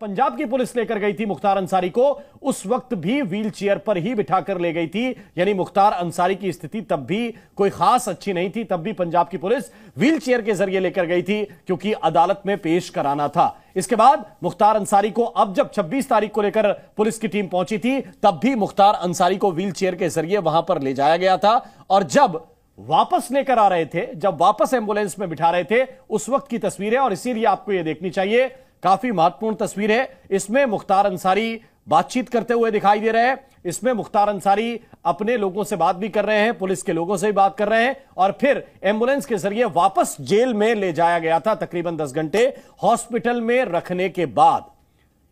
पंजाब की पुलिस लेकर गई थी मुख्तार अंसारी को, उस वक्त भी व्हील चेयर पर ही बिठाकर ले गई थी। यानी मुख्तार अंसारी की स्थिति तब भी कोई खास अच्छी नहीं थी, तब भी पंजाब की पुलिस व्हील चेयर के जरिए लेकर गई थी क्योंकि अदालत में पेश कराना था। इसके बाद मुख्तार अंसारी को अब जब 26 तारीख को लेकर पुलिस की टीम पहुंची थी, तब भी मुख्तार अंसारी को व्हील चेयर के जरिए वहां पर ले जाया गया था। और जब वापस लेकर आ रहे थे, जब वापस एम्बुलेंस में बिठा रहे थे, उस वक्त की तस्वीर है और इसीलिए आपको यह देखनी चाहिए। काफी महत्वपूर्ण तस्वीर है। इसमें मुख्तार अंसारी बातचीत करते हुए दिखाई दे रहे हैं। इसमें मुख्तार अंसारी अपने लोगों से बात भी कर रहे हैं, पुलिस के लोगों से भी बात कर रहे हैं और फिर एम्बुलेंस के जरिए वापस जेल में ले जाया गया था तकरीबन 10 घंटे हॉस्पिटल में रखने के बाद।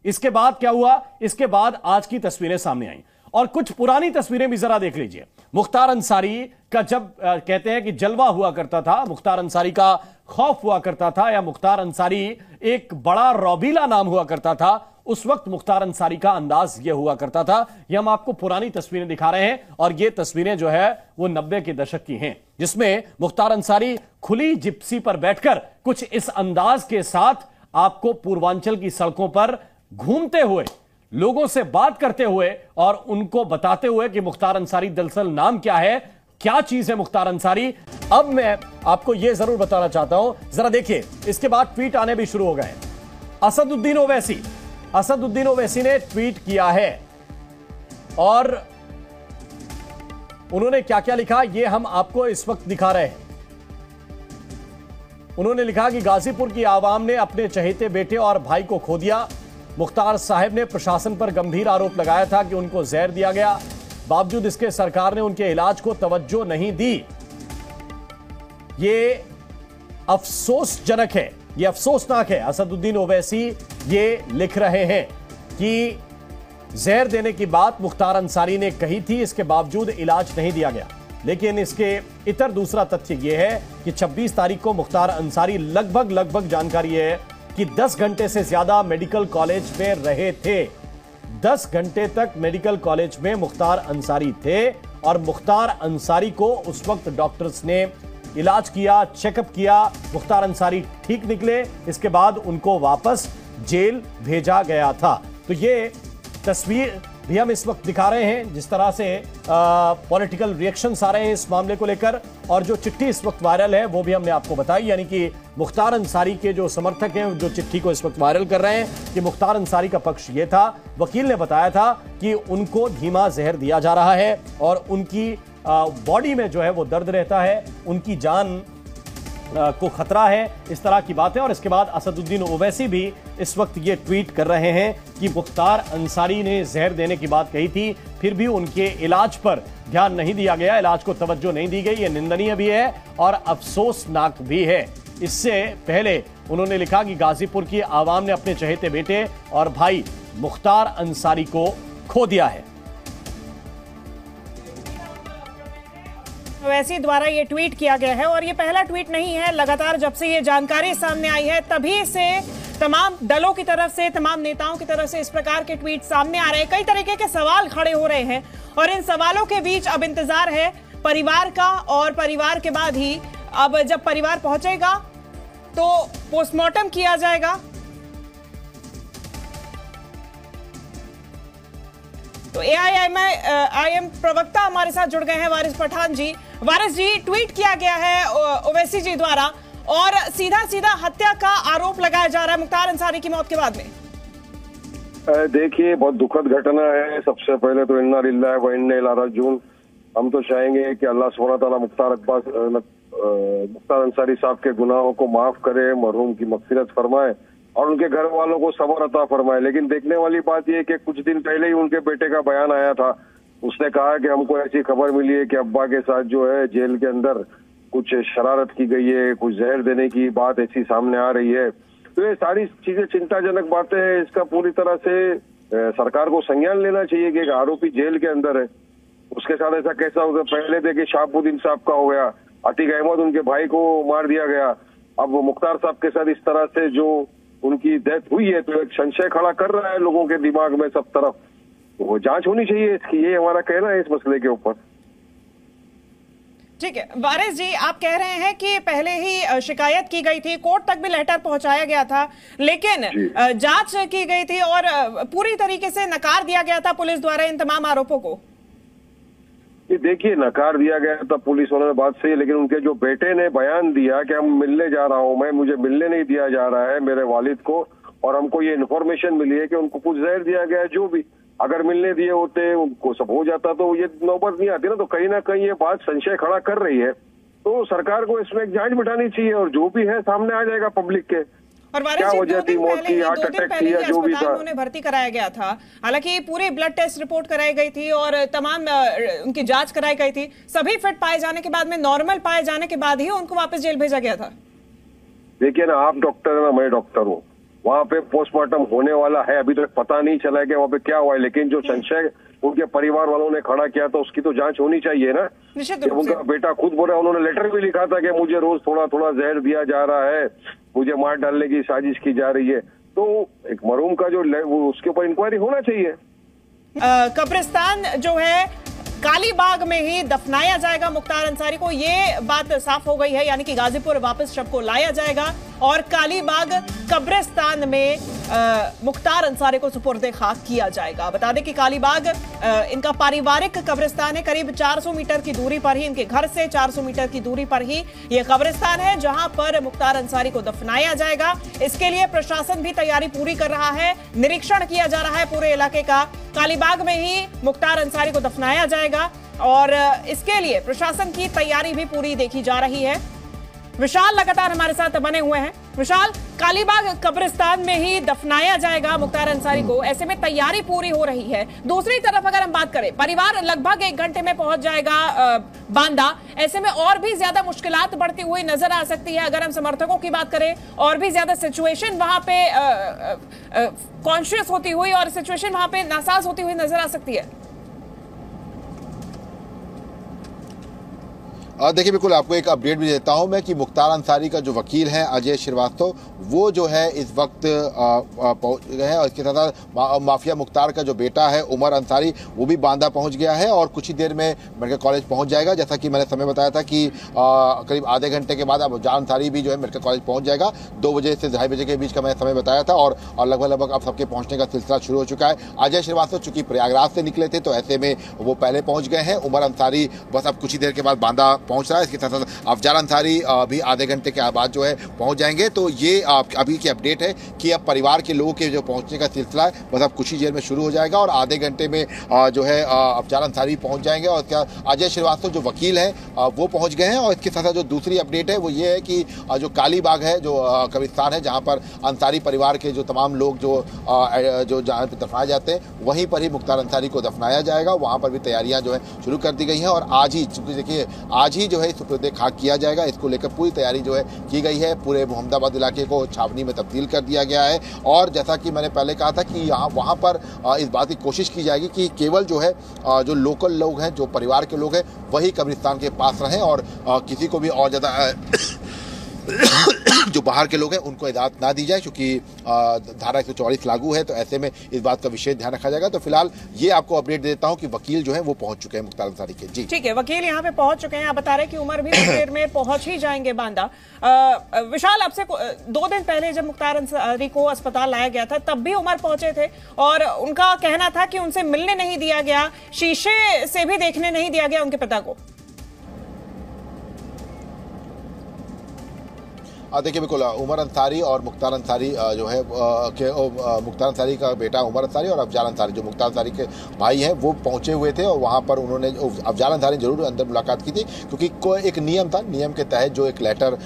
इसके बाद क्या हुआ? इसके बाद आज की तस्वीरें सामने आई और कुछ पुरानी तस्वीरें भी जरा देख लीजिए। मुख्तार अंसारी का जब कहते हैं कि जलवा हुआ करता था, मुख्तार अंसारी का खौफ हुआ करता था, या मुख्तार अंसारी एक बड़ा रौबीला नाम हुआ करता था, उस वक्त मुख्तार अंसारी का अंदाज यह हुआ करता था। यह हम आपको पुरानी तस्वीरें दिखा रहे हैं और ये तस्वीरें जो है वो 90 के दशक की हैं, जिसमें मुख्तार अंसारी खुली जिप्सी पर बैठकर कुछ इस अंदाज के साथ आपको पूर्वांचल की सड़कों पर घूमते हुए, लोगों से बात करते हुए और उनको बताते हुए कि मुख्तार अंसारी दरअसल नाम क्या है, क्या चीज है मुख्तार अंसारी। अब मैं आपको यह जरूर बताना चाहता हूं, जरा देखिए। इसके बाद ट्वीट आने भी शुरू हो गए। असदुद्दीन ओवैसी ने ट्वीट किया है और उन्होंने क्या क्या लिखा यह हम आपको इस वक्त दिखा रहे हैं। उन्होंने लिखा कि गाजीपुर की आवाम ने अपने चहेते बेटे और भाई को खो दिया। मुख्तार साहब ने प्रशासन पर गंभीर आरोप लगाया था कि उनको जहर दिया गया, बावजूद इसके सरकार ने उनके इलाज को तवज्जो नहीं दी। ये अफसोसजनक है, ये अफसोसनाक है। असदुद्दीन ओवैसी ये लिख रहे हैं कि जहर देने की बात मुख्तार अंसारी ने कही थी, इसके बावजूद इलाज नहीं दिया गया। लेकिन इसके इतर दूसरा तथ्य यह है कि 26 तारीख को मुख्तार अंसारी लगभग जानकारी है कि 10 घंटे से ज्यादा मेडिकल कॉलेज में रहे थे। 10 घंटे तक मेडिकल कॉलेज में मुख्तार अंसारी थे और मुख्तार अंसारी को उस वक्त डॉक्टर्स ने इलाज किया, चेकअप किया। मुख्तार अंसारी ठीक निकले, इसके बाद उनको वापस जेल भेजा गया था। तो ये तस्वीर भी हम इस वक्त दिखा रहे हैं, जिस तरह से पॉलिटिकल रिएक्शंस आ रहे हैं इस मामले को लेकर। और जो चिट्ठी इस वक्त वायरल है वो भी हमने आपको बताई, यानी कि मुख्तार अंसारी के जो समर्थक हैं जो चिट्ठी को इस वक्त वायरल कर रहे हैं कि मुख्तार अंसारी का पक्ष ये था, वकील ने बताया था कि उनको धीमा जहर दिया जा रहा है और उनकी बॉडी में जो है वो दर्द रहता है, उनकी जान को खतरा है, इस तरह की बातें। और इसके बाद असदुद्दीन ओवैसी भी इस वक्त ये ट्वीट कर रहे हैं कि मुख्तार अंसारी ने जहर देने की बात कही थी, फिर भी उनके इलाज पर ध्यान नहीं दिया गया, इलाज को तवज्जो नहीं दी गई। ये निंदनीय भी है और अफसोसनाक भी है। इससे पहले उन्होंने लिखा कि गाजीपुर की आवाम ने अपने चहेते बेटे और भाई मुख्तार अंसारी को खो दिया है। ओवैसी द्वारा ये ट्वीट किया गया है और ये पहला ट्वीट नहीं है। लगातार जब से ये जानकारी सामने आई है तभी से तमाम दलों की तरफ से, तमाम नेताओं की तरफ से इस प्रकार के ट्वीट सामने आ रहे हैं। कई तरीके के सवाल खड़े हो रहे हैं और इन सवालों के बीच अब इंतजार है परिवार का, और परिवार के बाद ही अब जब परिवार पहुंचेगा तो पोस्टमार्टम किया जाएगा। तो AIM प्रवक्ता हमारे साथ जुड़ गए हैं, वारिस पठान जी। वारिस जी, ट्वीट किया गया है ओवैसी जी द्वारा और सीधा हत्या का आरोप लगाया जा रहा है मुख्तार अंसारी की मौत के बाद में। देखिए, बहुत दुखद घटना है। सबसे पहले तो इन्ना लिल्लाहि व इन्ना इलैहि राजिऊन। हम तो चाहेंगे कि अल्लाह सुब्हानहू व तआला मुख्तार अंसारी साहब के गुनाहों को माफ करे, मरहूम की मगफिरत फरमाए और उनके घर वालों को सब्र अता फरमाए। लेकिन देखने वाली बात यह कि कुछ दिन पहले ही उनके बेटे का बयान आया था। उसने कहा कि हमको ऐसी खबर मिली है कि अब्बा के साथ जो है जेल के अंदर कुछ शरारत की गई है, कुछ जहर देने की बात ऐसी सामने आ रही है। तो ये सारी चीजें चिंताजनक बातें हैं। इसका पूरी तरह से सरकार को संज्ञान लेना चाहिए कि एक आरोपी जेल के अंदर है, उसके साथ ऐसा कैसा हो गया। पहले देखिए शहाबुद्दीन साहब का हो गया, अतीक अहमद उनके भाई को मार दिया गया, अब मुख्तार साहब के साथ इस तरह से जो उनकी डेथ हुई है, तो एक संशय खड़ा कर रहा है लोगों के दिमाग में सब तरफ। तो वो जांच होनी चाहिए इसकी, ये हमारा कहना है इस मसले के ऊपर। ठीक है वारिस जी, आप कह रहे हैं कि पहले ही शिकायत की गई थी, कोर्ट तक भी लेटर पहुंचाया गया था, लेकिन जांच की गई थी और पूरी तरीके से नकार दिया गया था पुलिस द्वारा इन तमाम आरोपों को। ये देखिए, नकार दिया गया था पुलिस वालों ने, बात सही है, लेकिन उनके जो बेटे ने बयान दिया कि हम मिलने जा रहा हूं मैं, मुझे मिलने नहीं दिया जा रहा है मेरे वालिद को, और हमको ये इन्फॉर्मेशन मिली है कि उनको कुछ जहर दिया गया है, जो भी अगर मिलने दिए होते उनको सब हो जाता तो ये नौबत नहीं आती ना। तो कहीं ना कहीं ये बात संशय खड़ा कर रही है, तो सरकार को इसमें एक जांच बिठानी चाहिए और जो भी है सामने आ जाएगा पब्लिक के। और क्या वजह थी मौत की, हार्ट अटैक थी या जो भी था, उन्हें भर्ती कराया गया था। हालांकि पूरी ब्लड टेस्ट रिपोर्ट कराई गई थी और तमाम उनकी जांच कराई गई थी, सभी फिट पाए जाने के बाद में, नॉर्मल पाए जाने के बाद ही उनको वापस जेल भेजा गया था। देखिए ना, आप डॉक्टर है ना, मैं डॉक्टर हूँ, वहाँ पे पोस्टमार्टम होने वाला है, अभी तक पता नहीं चला है कि वहाँ पे क्या हुआ है, लेकिन जो संशय उनके परिवार वालों ने खड़ा किया था उसकी तो जांच होनी चाहिए ना। उनका बेटा खुद बोला, उन्होंने लेटर भी लिखा था कि मुझे रोज थोड़ा थोड़ा जहर दिया जा रहा है, मुझे मार डालने की साजिश की जा रही है, तो एक मरहूम का जो उसके ऊपर इंक्वायरी होना चाहिए। कब्रिस्तान जो है कालीबाग में ही दफनाया जाएगा मुख्तार अंसारी को, ये बात साफ हो गई है, यानी कि गाजीपुर वापस शव को लाया जाएगा और कालीबाग कब्रिस्तान में मुख्तार अंसारी को सुपुर्दे खाक किया जाएगा। बता दें कि कालीबाग इनका पारिवारिक कब्रिस्तान है, करीब 400 मीटर की दूरी पर ही, इनके घर से 400 मीटर की दूरी पर ही ये कब्रिस्तान है जहां पर मुख्तार अंसारी को दफनाया जाएगा। इसके लिए प्रशासन भी तैयारी पूरी कर रहा है, निरीक्षण किया जा रहा है पूरे इलाके का। कालीबाग में ही मुख्तार अंसारी को दफनाया जाएगा और इसके लिए प्रशासन की तैयारी भी पूरी देखी जा रही है। विशाल लगातार हमारे साथ बने हुए हैं। विशाल, कालीबाग कब्रिस्तान में ही दफनाया जाएगा मुख्तार अंसारी को, ऐसे में तैयारी पूरी हो रही है। दूसरी तरफ अगर हम बात करें, परिवार लगभग 1 घंटे में पहुंच जाएगा बांदा, ऐसे में और भी ज्यादा मुश्किलात बढ़ती हुई नजर आ सकती है। अगर हम समर्थकों की बात करें, और भी ज्यादा सिचुएशन वहां पे कॉन्शियस होती हुई और सिचुएशन वहां पे नासाज होती हुई नजर आ सकती है। देखिए, बिल्कुल आपको एक अपडेट भी देता हूं मैं कि मुख्तार अंसारी का जो वकील है अजय श्रीवास्तव, वो जो है इस वक्त पहुंच गए हैं और इसके साथ माफिया मुख्तार का जो बेटा है उमर अंसारी, वो भी बांदा पहुंच गया है और कुछ ही देर में मेडिकल कॉलेज पहुंच जाएगा। जैसा कि मैंने समय बताया था कि करीब आधे घंटे के बाद अब अफजाल अंसारी भी जो है मेडिकल कॉलेज पहुंच जाएगा। 2 बजे से 2:30 बजे के बीच का मैंने समय बताया था और लगभग अब सबके पहुंचने का सिलसिला शुरू हो चुका है। अजय श्रीवास्तव चूंकि प्रयागराज से निकले थे तो ऐसे में वो पहले पहुंच गए हैं। उमर अंसारी बस अब कुछ ही देर के बाद बांदा पहुंच रहा है। इसके साथ साथ अफजाल अंसारी भी आधे घंटे के बाद जो है पहुंच जाएंगे। तो ये अभी की अपडेट है कि अब परिवार के लोगों के जो पहुंचने का सिलसिला है बस अब कुछ ही देर में शुरू हो जाएगा और आधे घंटे में जो है अफजाल अंसारी पहुंच जाएंगे और क्या अजय श्रीवास्तव जो वकील है वो पहुंच गए हैं। और इसके साथ साथ जो दूसरी अपडेट है वो ये है कि जो कालीबाग है, जो कब्रिस्तान है जहां पर अंसारी परिवार के जो तमाम लोग जो जहां पर दफनाए जाते हैं, वहीं पर ही मुख्तार अंसारी को दफनाया जाएगा। वहां पर भी तैयारियां जो है शुरू कर दी गई हैं और आज ही, चूंकि देखिए आज ही जो है सुपुर्दे खाक किया जाएगा, इसको लेकर पूरी तैयारी जो है की गई है। पूरे मोहम्मदाबाद इलाके को छावनी में तब्दील कर दिया गया है और जैसा कि मैंने पहले कहा था कि वहाँ पर इस बात की कोशिश की जाएगी कि केवल जो है जो लोकल लोग हैं, जो परिवार के लोग हैं, वही कब्रिस्तान के पास रहें और किसी को भी और ज़्यादा जो बाहर के लोग हैं उनको इजाजत ना दी जाए, क्योंकि धारा 144 लागू है। तो ऐसे में इस बात का विशेष ध्यान रखा जाएगा। तो फिलहाल ये आपको अपडेट देता हूं कि वकील जो है वो पहुंच चुके हैं मुख्तार अंसारी के। जी ठीक है, वकील यहाँ पे पहुंच चुके हैं। आप बता रहे कि उमर भी देर में पहुंच ही जाएंगे बांदा। विशाल, आपसे 2 दिन पहले जब मुख्तार अंसारी को अस्पताल लाया गया था तब भी उमर पहुंचे थे और उनका कहना था कि उनसे मिलने नहीं दिया गया, शीशे से भी देखने नहीं दिया गया उनके पिता को। देखिए, बिल्कुल उमर अंसारी और मुख्तार अंसारी जो है मुख्तार अंसारी का बेटा उमर अंसारी और अफजाल अंसारी जो मुख्तार अंसारी के भाई हैं वो पहुंचे हुए थे और वहां पर उन्होंने अफजाल अंसारी जरूर अंदर मुलाकात की थी, क्योंकि कोई एक नियम था, नियम के तहत जो एक लेटर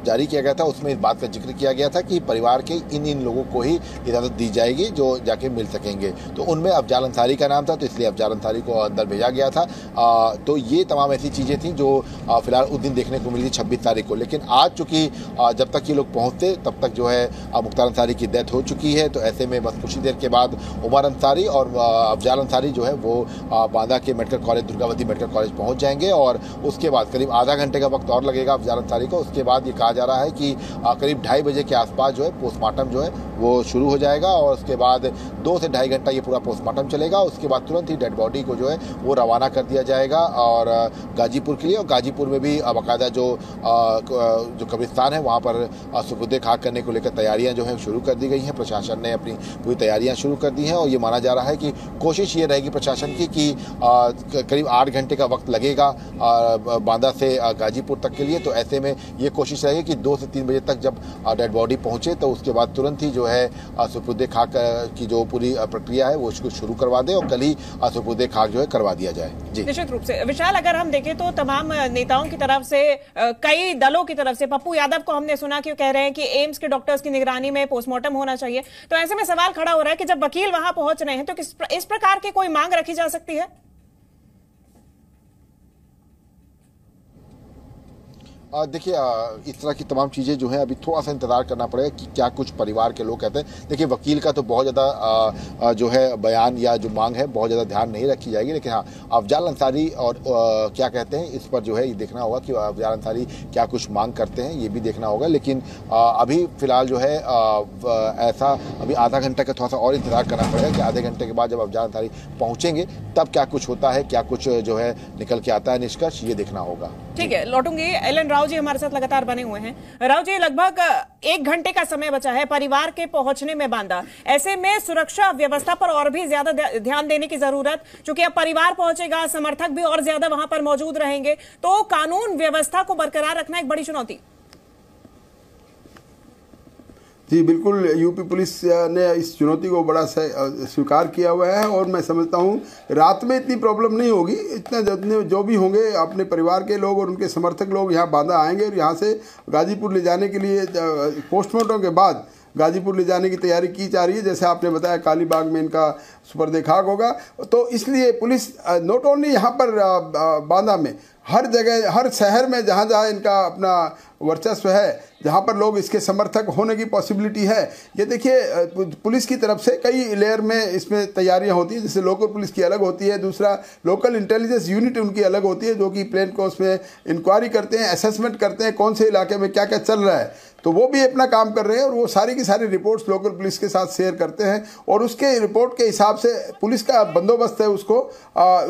जारी किया गया था उसमें इस बात का जिक्र किया गया था कि परिवार के इन लोगों को ही इजाज़त दी जाएगी जो जाके मिल सकेंगे। तो उनमें अफजाल अंसारी का नाम था, तो इसलिए अफजाल अंसारी को अंदर भेजा गया था। तो ये तमाम ऐसी चीज़ें थी जो फिलहाल उस दिन देखने को मिली थी 26 तारीख को। लेकिन आज चूँकि जब तक ये लोग पहुंचते तब तक जो है मुख्तार अंसारी की डेथ हो चुकी है। तो ऐसे में बस कुछ ही देर के बाद उमर अंसारी और अफजाल अंसारी जो है वो बांदा के medical college, Durgavati medical college पहुंच जाएंगे और उसके बाद करीब आधा घंटे का वक्त और लगेगा अफजाल अंसारी को। उसके बाद ये कहा जा रहा है कि करीब 2:30 बजे के आसपास जो है पोस्टमार्टम जो है वो शुरू हो जाएगा और उसके बाद 2 से ढाई घंटा ये पूरा पोस्टमार्टम चलेगा। उसके बाद तुरंत ही डेड बॉडी को जो है वो रवाना कर दिया जाएगा और गाजीपुर के लिए, और गाजीपुर में भी बाकायदा जो कब्रिस्तान है वहाँ पर सुपुर्दे खाक करने को लेकर तैयारियाँ जो है शुरू कर दी गई हैं। प्रशासन ने अपनी पूरी तैयारियाँ शुरू कर दी हैं और ये माना जा रहा है कि कोशिश ये रहेगी प्रशासन की कि करीब 8 घंटे का वक्त लगेगा बांदा से गाजीपुर तक के लिए। तो ऐसे में ये कोशिश रहेगी कि 2 से 3 बजे तक जब डेड बॉडी पहुंचे तो उसके बाद तुरंत ही जो है सुपुर्दे खाक की जो पूरी प्रक्रिया है वो उसको शुरू करवा दे और कल ही सुपुर्दे खाक जो है करवा दिया जाए। जी निश्चित रूप से विशाल, अगर हम देखें तो तमाम नेताओं की तरफ से, कई दलों की तरफ से, पप्पू यादव को हमने सुना कि वो कह रहे हैं कि एम्स के डॉक्टर्स की निगरानी में पोस्टमार्टम होना चाहिए। तो ऐसे में सवाल खड़ा हो रहा है कि जब वकील वहां पहुंच रहे हैं तो इस प्रकार की कोई मांग रखी जा सकती है? देखिए, इस तरह की तमाम चीज़ें जो हैं अभी थोड़ा सा इंतज़ार करना पड़ेगा कि क्या कुछ परिवार के लोग कहते हैं। देखिए, वकील का तो बहुत ज़्यादा जो है बयान या जो मांग है बहुत ज़्यादा ध्यान नहीं रखी जाएगी, लेकिन हाँ, अफजाल अंसारी और क्या कहते हैं इस पर जो है ये देखना होगा कि अफजाल अंसारी क्या कुछ मांग करते हैं, ये भी देखना होगा। लेकिन अभी फ़िलहाल जो है ऐसा अभी आधा घंटा का थोड़ा सा और इंतज़ार करना पड़ेगा कि आधे घंटे के बाद जब अफजाल अंसारी पहुँचेंगे तब क्या कुछ होता है, क्या कुछ जो है निकल के आता है निष्कर्ष, ये देखना होगा। ठीक है, लौटूंगी। एलन राव जी हमारे साथ लगातार बने हुए हैं। राव जी, लगभग 1 घंटे का समय बचा है परिवार के पहुंचने में बांदा। ऐसे में सुरक्षा व्यवस्था पर और भी ज्यादा ध्यान देने की जरूरत, क्योंकि अब परिवार पहुंचेगा, समर्थक भी और ज्यादा वहां पर मौजूद रहेंगे, तो कानून व्यवस्था को बरकरार रखना एक बड़ी चुनौती। जी बिल्कुल, यूपी पुलिस ने इस चुनौती को बड़ा स्वीकार किया हुआ है और मैं समझता हूँ रात में इतनी प्रॉब्लम नहीं होगी। इतने जितने जो भी होंगे अपने परिवार के लोग और उनके समर्थक लोग यहाँ बांदा आएंगे और यहाँ से गाजीपुर ले जाने के लिए पोस्टमार्टम के बाद गाजीपुर ले जाने की तैयारी की जा रही है। जैसे आपने बताया कालीबाग में इनका सुपुर्दे खाक होगा, तो इसलिए पुलिस नॉट ओनली यहाँ पर बांदा में, हर जगह, हर शहर में जहाँ जहाँ इनका अपना वर्चस्व है, जहाँ पर लोग इसके समर्थक होने की पॉसिबिलिटी है, ये देखिए पुलिस की तरफ से कई लेयर में इसमें तैयारियां होती हैं। जैसे लोकल पुलिस की अलग होती है, दूसरा लोकल इंटेलिजेंस यूनिट उनकी अलग होती है जो कि प्लेन को उसमें इंक्वायरी करते हैं, असेसमेंट करते हैं कौन से इलाके में क्या क्या चल रहा है, तो वो भी अपना काम कर रहे हैं और वो सारी की सारी रिपोर्ट्स लोकल पुलिस के साथ शेयर करते हैं और उसके रिपोर्ट के हिसाब से पुलिस का बंदोबस्त है, उसको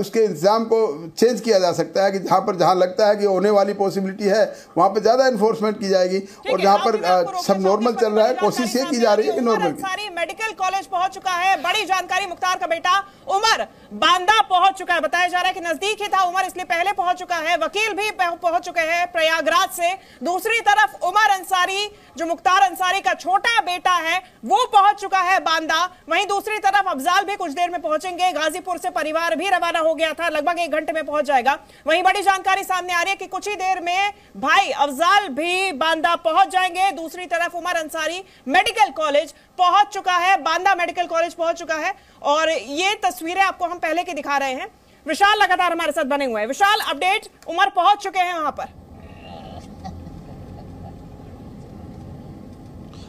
उसके इंतजाम को चेंज किया जा सकता है कि जहाँ लगता है कि होने वाली पॉसिबिलिटी है वहाँ पर ज़्यादा इन्फोर्समेंट की जाएगी और जहाँ पर सब नॉर्मल चल रहा है कोशिश ये की जा रही है कि नॉर्मल। मेडिकल कॉलेज पहुंच चुका है। बड़ी जानकारी, मुख्तार का बेटा उमर बांदा पहुंच चुका है। बताया जा रहा है कि नजदीक ही था उमर, इसलिए पहले पहुंच चुका है। वकील भी पहुंच चुके हैं प्रयागराज से। दूसरी तरफ उमर अंसारी, जो मुख्तार अंसारी का छोटा बेटा है, वो पहुंच चुका है बांदा। वहीं दूसरी तरफ अफजाल भी कुछ देर में पहुंचेंगे। गाजीपुर से परिवार भी रवाना हो गया था, लगभग 1 घंटे में पहुंच जाएगा। वहीं बड़ी जानकारी सामने आ रही है कि कुछ ही देर में भाई अफजाल भी बांदा पहुंच जाएंगे। दूसरी तरफ उमर अंसारी मेडिकल कॉलेज पहुंच चुका है, बांदा मेडिकल कॉलेज पहुंच चुका है और ये तस्वीरें आपको हम पहले की दिखा रहे हैं। विशाल लगातार हमारे साथ बने हुए हैं। विशाल, अपडेट, उमर पहुंच चुके हैं वहां पर?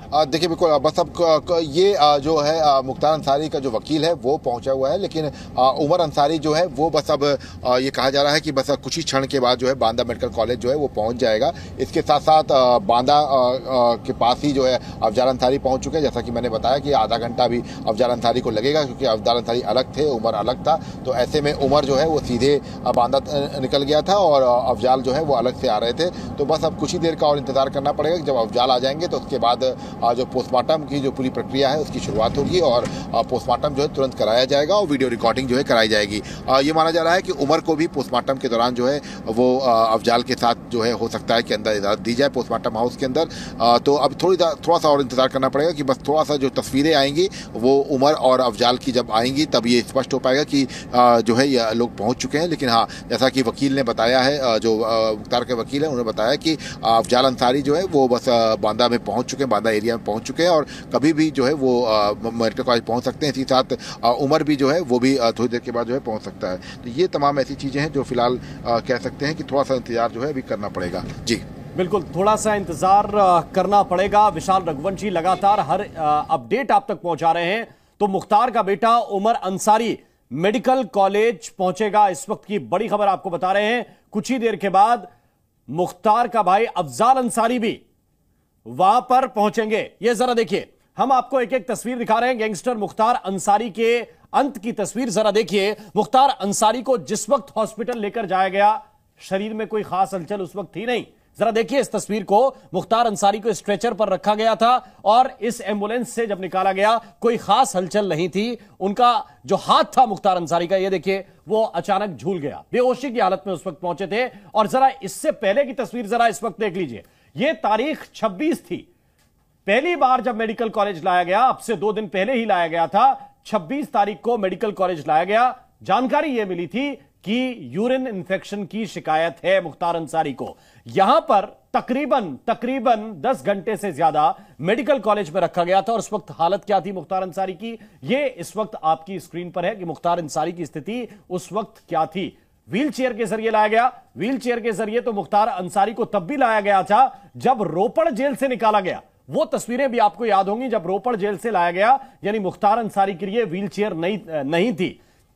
देखिए बिल्कुल, बस अब ये जो है मुख्तार अंसारी का जो वकील है वो पहुंचा हुआ है, लेकिन उमर अंसारी जो है वो बस अब ये कहा जा रहा है कि बस कुछ ही क्षण के बाद जो है बांदा मेडिकल कॉलेज जो है वो पहुंच जाएगा। इसके साथ साथ बांदा के पास ही जो है अफजाल अंसारी पहुंच चुके हैं। जैसा कि मैंने बताया कि आधा घंटा भी अफजाल अंसारी को लगेगा, क्योंकि अफजाल अंसारी अलग थे, उमर अलग था। तो ऐसे में उमर जो है वो सीधे बांदा निकल गया था और अफजाल जो है वो अलग से आ रहे थे। तो बस अब कुछ ही देर का और इंतजार करना पड़ेगा। जब अफजाल आ जाएंगे तो उसके बाद जो पोस्टमार्टम की जो पूरी प्रक्रिया है उसकी शुरुआत होगी और पोस्टमार्टम जो है तुरंत कराया जाएगा और वीडियो रिकॉर्डिंग जो है कराई जाएगी। ये माना जा रहा है कि उमर को भी पोस्टमार्टम के दौरान जो है वो अफजाल के साथ जो है हो सकता है कि अंदर इजाज़त दी जाए पोस्टमार्टम हाउस के अंदर। तो अब थोड़ा सा और इंतजार करना पड़ेगा कि बस थोड़ा सा जो तस्वीरें आएंगी वो उमर और अफजाल की जब आएंगी तब ये स्पष्ट हो पाएगा कि जो है ये लोग पहुँच चुके हैं। लेकिन हाँ, जैसा कि वकील ने बताया है, जो मुख्तार के वकील हैं उन्होंने बताया कि अफजाल अंसारी जो है वो बस बांदा में पहुँच चुके हैं, बांदा एरिया में पहुँच चुके हैं और कभी भी जो है वो मेडिकल कॉलेज पहुंच सकते हैं। इसी साथ उमर भी जो है वो भी थोड़ी देर के बाद जो है पहुंच सकता है। तो ये तमाम ऐसी चीज़ें हैं जो फिलहाल कह सकते हैं कि थोड़ा सा इंतजार जो है अभी करना पड़ेगा। जी बिल्कुल, थोड़ा सा इंतजार करना पड़ेगा। विशाल रघुवंशी लगातार हर अपडेट आप तक पहुंचा रहे हैं। तो मुख्तार का बेटा उमर अंसारी मेडिकल कॉलेज पहुंचेगा, इस वक्त की बड़ी खबर आपको बता रहे हैं। कुछ ही देर के बाद मुख्तार का भाई अफजाल अंसारी भी वहां पर पहुंचेंगे। ये जरा देखिए, हम आपको एक एक तस्वीर दिखा रहे हैं गैंगस्टर मुख्तार अंसारी के अंत की तस्वीर। जरा देखिए, मुख्तार अंसारी को जिस वक्त हॉस्पिटल लेकर जाया गया, शरीर में कोई खास हलचल उस वक्त थी नहीं। जरा देखिए इस तस्वीर को, मुख्तार अंसारी को स्ट्रेचर पर रखा गया था और इस एम्बुलेंस से जब निकाला गया कोई खास हलचल नहीं थी। उनका जो हाथ था मुख्तार अंसारी का, ये देखिए, वो अचानक झूल गया। बेहोशी की हालत में उस वक्त पहुंचे थे। और जरा इससे पहले की तस्वीर जरा इस वक्त देख लीजिए। यह तारीख 26 थी, पहली बार जब मेडिकल कॉलेज लाया गया, अब से 2 दिन पहले ही लाया गया था। 26 तारीख को मेडिकल कॉलेज लाया गया। जानकारी यह मिली थी कि यूरिन इन्फेक्शन की शिकायत है मुख्तार अंसारी को। यहां पर तकरीबन 10 घंटे से ज्यादा मेडिकल कॉलेज में रखा गया था। और उस वक्त हालत क्या थी मुख्तार अंसारी की, यह इस वक्त आपकी स्क्रीन पर है कि मुख्तार अंसारी की स्थिति उस वक्त क्या थी। व्हील चेयर के जरिए लाया गया। व्हील चेयर के जरिए तो मुख्तार अंसारी को तब भी लाया गया था जब रोपड़ जेल से निकाला गया। वो तस्वीरें भी आपको याद होंगी जब रोपड़ जेल से लाया गया, यानी मुख्तार अंसारी के लिए व्हील चेयर नहीं थी।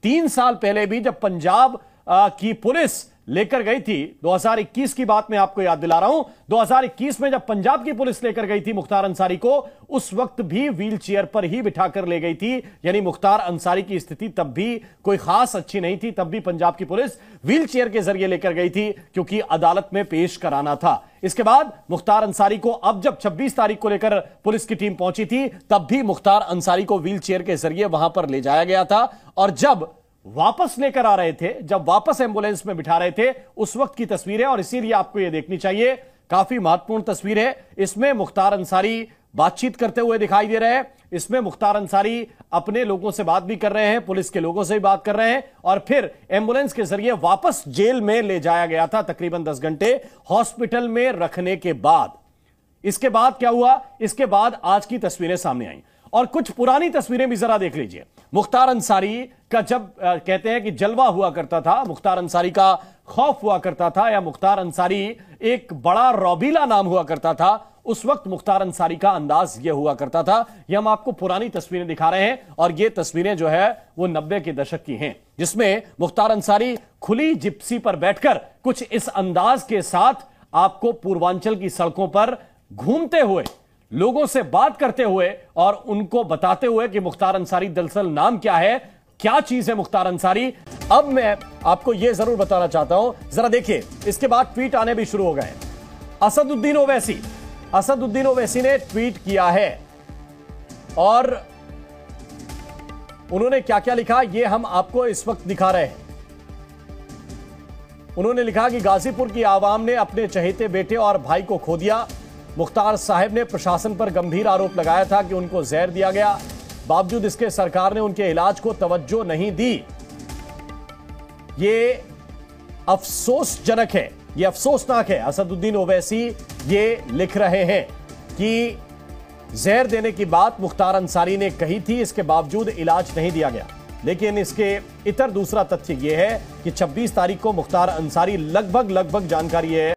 3 साल पहले भी जब पंजाब की पुलिस लेकर गई थी, 2021 की बात मैं आपको याद दिला रहा हूं, 2021 में जब पंजाब की पुलिस लेकर गई थी मुख्तार अंसारी को, उस वक्त भी व्हील चेयर पर ही बिठाकर ले गई थी। यानी मुख्तार अंसारी की स्थिति तब भी कोई खास अच्छी नहीं थी। तब भी पंजाब की पुलिस व्हील चेयर के जरिए लेकर गई थी क्योंकि अदालत में पेश कराना था। इसके बाद मुख्तार अंसारी को अब जब 26 तारीख को लेकर पुलिस की टीम पहुंची थी, तब भी मुख्तार अंसारी को व्हील चेयर के जरिए वहां पर ले जाया गया था। और जब वापस लेकर आ रहे थे, जब वापस एम्बुलेंस में बिठा रहे थे, उस वक्त की तस्वीर है। और इसीलिए आपको यह देखनी चाहिए, काफी महत्वपूर्ण तस्वीर है। इसमें मुख्तार अंसारी बातचीत करते हुए दिखाई दे रहे हैं। इसमें मुख्तार अंसारी अपने लोगों से बात भी कर रहे हैं, पुलिस के लोगों से भी बात कर रहे हैं। और फिर एम्बुलेंस के जरिए वापस जेल में ले जाया गया था तकरीबन 10 घंटे हॉस्पिटल में रखने के बाद। इसके बाद क्या हुआ, इसके बाद आज की तस्वीरें सामने आई। और कुछ पुरानी तस्वीरें भी जरा देख लीजिए। मुख्तार अंसारी का जब कहते हैं कि जलवा हुआ करता था, मुख्तार अंसारी का खौफ हुआ करता था, या मुख्तार अंसारी एक बड़ा रौबीला नाम हुआ करता था, उस वक्त मुख्तार अंसारी का अंदाज यह हुआ करता था। यह हम आपको पुरानी तस्वीरें दिखा रहे हैं। और ये तस्वीरें जो है वो 90 के दशक की हैं, जिसमें मुख्तार अंसारी खुली जिप्सी पर बैठकर कुछ इस अंदाज के साथ आपको पूर्वांचल की सड़कों पर घूमते हुए, लोगों से बात करते हुए और उनको बताते हुए कि मुख्तार अंसारी दरअसल नाम क्या है, क्या चीज है मुख्तार अंसारी। अब मैं आपको यह जरूर बताना चाहता हूं, जरा देखिए, इसके बाद ट्वीट आने भी शुरू हो गए। असदुद्दीन ओवैसी ने ट्वीट किया है और उन्होंने क्या क्या लिखा, यह हम आपको इस वक्त दिखा रहे हैं। उन्होंने लिखा कि गाजीपुर की आवाम ने अपने चहेते बेटे और भाई को खो दिया। मुख्तार साहब ने प्रशासन पर गंभीर आरोप लगाया था कि उनको जहर दिया गया, बावजूद इसके सरकार ने उनके इलाज को तवज्जो नहीं दी। ये अफसोसजनक है, ये अफसोसनाक है। असदुद्दीन ओवैसी ये लिख रहे हैं कि जहर देने की बात मुख्तार अंसारी ने कही थी, इसके बावजूद इलाज नहीं दिया गया। लेकिन इसके इतर दूसरा तथ्य यह है कि 26 तारीख को मुख्तार अंसारी लगभग जानकारी है